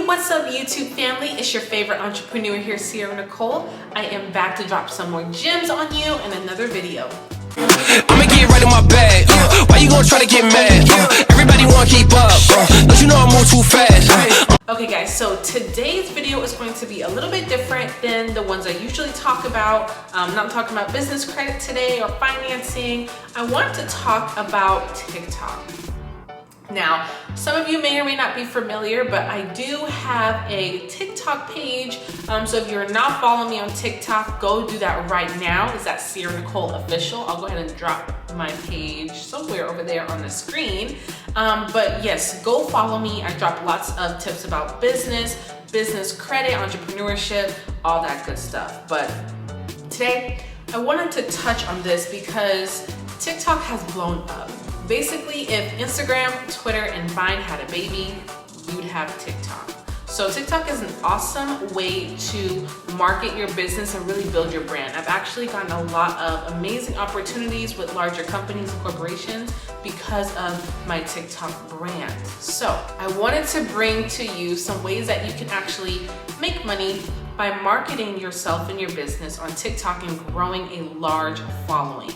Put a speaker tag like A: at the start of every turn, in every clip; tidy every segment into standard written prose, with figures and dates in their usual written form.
A: Hey, what's up YouTube family? It's your favorite entrepreneur here, Sierra Nicole. I am back to drop some more gems on you in another video.
B: I'ma get right in my bag. Why you gonna try to get mad? Everybody wanna keep up. Don't you know I move too fast?
A: Okay guys, so today's video is going to be a little bit different than the ones I usually talk about. I'm not talking about business credit today or financing. I want to talk about TikTok. Now, some of you may or may not be familiar, but I do have a TikTok page. So if you're not following me on TikTok, go do that right now. It's at Sierra Nicole Official. I'll go ahead and drop my page somewhere over there on the screen. But yes, go follow me. I drop lots of tips about business credit, entrepreneurship, all that good stuff. But today, I wanted to touch on this because TikTok has blown up. Basically, if Instagram, Twitter, and Vine had a baby, you would have TikTok. So TikTok is an awesome way to market your business and really build your brand. I've actually gotten a lot of amazing opportunities with larger companies and corporations because of my TikTok brand. So I wanted to bring to you some ways that you can actually make money by marketing yourself and your business on TikTok and growing a large following.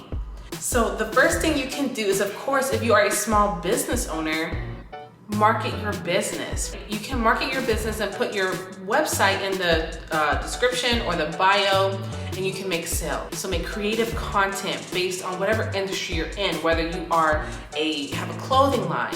A: So the first thing you can do is, of course, if you are a small business owner, market your business. You can market your business and put your website in the description or the bio, and you can make sales. So make creative content based on whatever industry you're in, whether you are have a clothing line,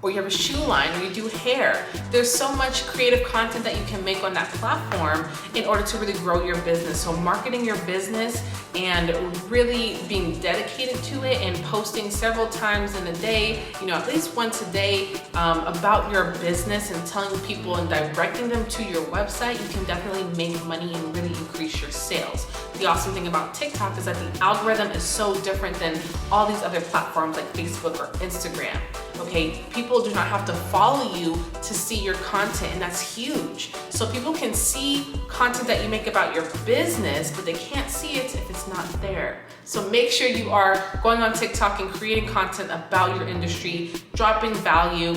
A: or you have a shoe line, or you do hair. There's so much creative content that you can make on that platform in order to really grow your business. So marketing your business and really being dedicated to it and posting several times in a day, at least once a day, about your business and telling people and directing them to your website, you can definitely make money and really increase your sales. The awesome thing about TikTok is that the algorithm is so different than all these other platforms like Facebook or Instagram. Okay, people do not have to follow you to see your content, and that's huge. So people can see content that you make about your business, but they can't see it if it's not there. So make sure you are going on TikTok and creating content about your industry, dropping value,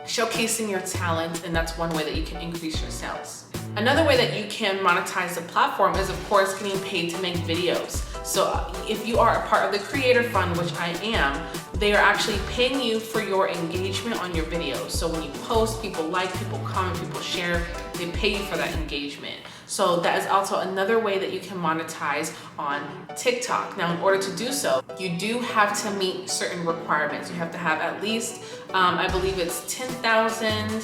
A: showcasing your talent, and that's one way that you can increase your sales. Another way that you can monetize the platform is, of course, getting paid to make videos. So if you are a part of the Creator Fund, which I am, they are actually paying you for your engagement on your videos. So when you post, people like, people comment, people share, they pay you for that engagement. So that is also another way that you can monetize on TikTok. Now, in order to do so, you do have to meet certain requirements. You have to have at least, I believe it's 10,000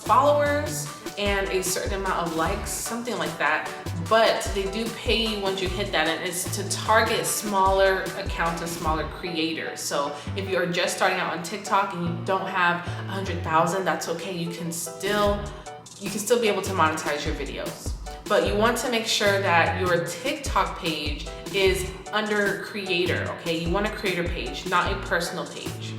A: followers and a certain amount of likes, something like that. But they do pay you once you hit that, and it's to target smaller accounts and smaller creators. So if you are just starting out on TikTok and you don't have 100,000, that's okay. You can still be able to monetize your videos. But you want to make sure that your TikTok page is under creator, okay? You want a creator page, not a personal page.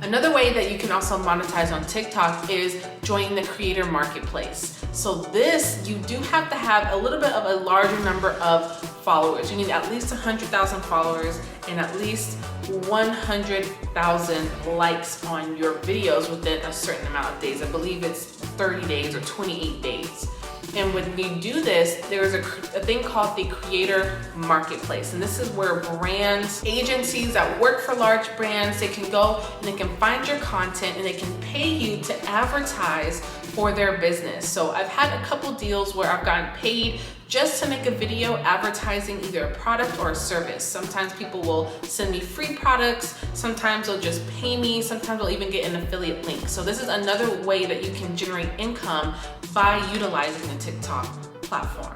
A: Another way that you can also monetize on TikTok is joining the creator marketplace. So this, you do have to have a little bit of a larger number of followers. You need at least 100,000 followers and at least 100,000 likes on your videos within a certain amount of days. I believe it's 30 days or 28 days. And when you do this, there's a thing called the Creator Marketplace. And this is where brands, agencies that work for large brands, they can go and they can find your content and they can pay you to advertise for their business. So I've had a couple deals where I've gotten paid just to make a video advertising either a product or a service. Sometimes people will send me free products, sometimes they'll just pay me, sometimes they'll even get an affiliate link. So this is another way that you can generate income by utilizing the TikTok platform.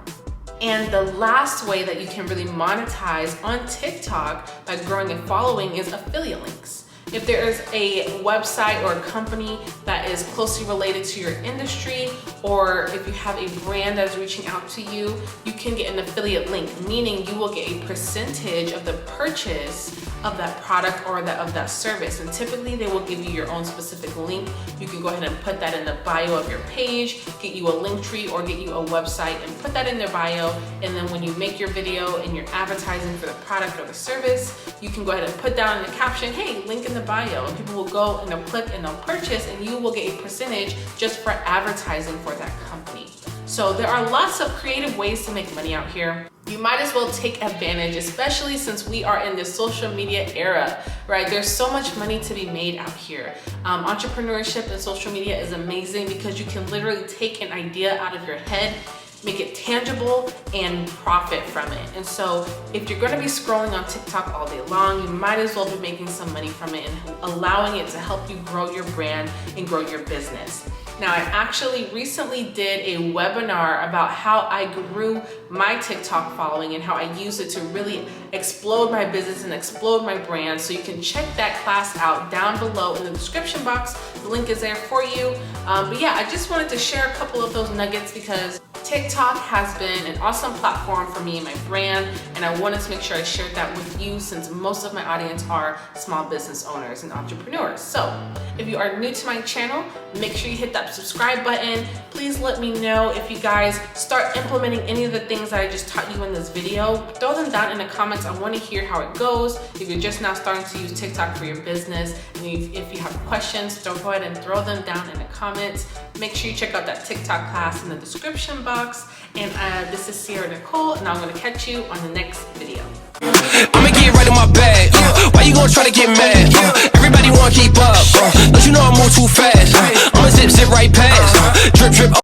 A: And the last way that you can really monetize on TikTok by growing a following is affiliate links. If there is a website or a company that is closely related to your industry, or if you have a brand that's reaching out to you, you can get an affiliate link, meaning you will get a percentage of the purchase of that product or of that service. And typically they will give you your own specific link. You can go ahead and put that in the bio of your page, get you a link tree or get you a website and put that in their bio. And then when you make your video and you're advertising for the product or the service, you can go ahead and put down in the caption, hey, link in the bio, and people will go and they'll click and they'll purchase, and you will get a percentage just for advertising for that company. So there are lots of creative ways to make money out here. You might as well take advantage, especially since we are in this social media era, right? There's so much money to be made out here. Entrepreneurship and social media is amazing because you can literally take an idea out of your head, make it tangible, and profit from it. And so if you're gonna be scrolling on TikTok all day long, you might as well be making some money from it and allowing it to help you grow your brand and grow your business. Now, I actually recently did a webinar about how I grew my TikTok following and how I used it to really explode my business and explode my brand. So you can check that class out down below in the description box. The link is there for you. But yeah, I just wanted to share a couple of those nuggets because TikTok has been an awesome platform for me and my brand, and I wanted to make sure I shared that with you since most of my audience are small business owners and entrepreneurs. So if you are new to my channel, make sure you hit that subscribe button. Please let me know if you guys start implementing any of the things that I just taught you in this video. Throw them down in the comments. I want to hear how it goes. If you're just now starting to use TikTok for your business, and if you have questions, go ahead and throw them down in the comments. Make sure you check out that TikTok class in the description box. And this is Sierra Nicole, and I'm going to catch you on the next video.
B: I'ma get right in my bag. Why you gonna try to get mad? Everybody wanna keep up. Don't you know I move too fast? I'ma zip right past. Drip.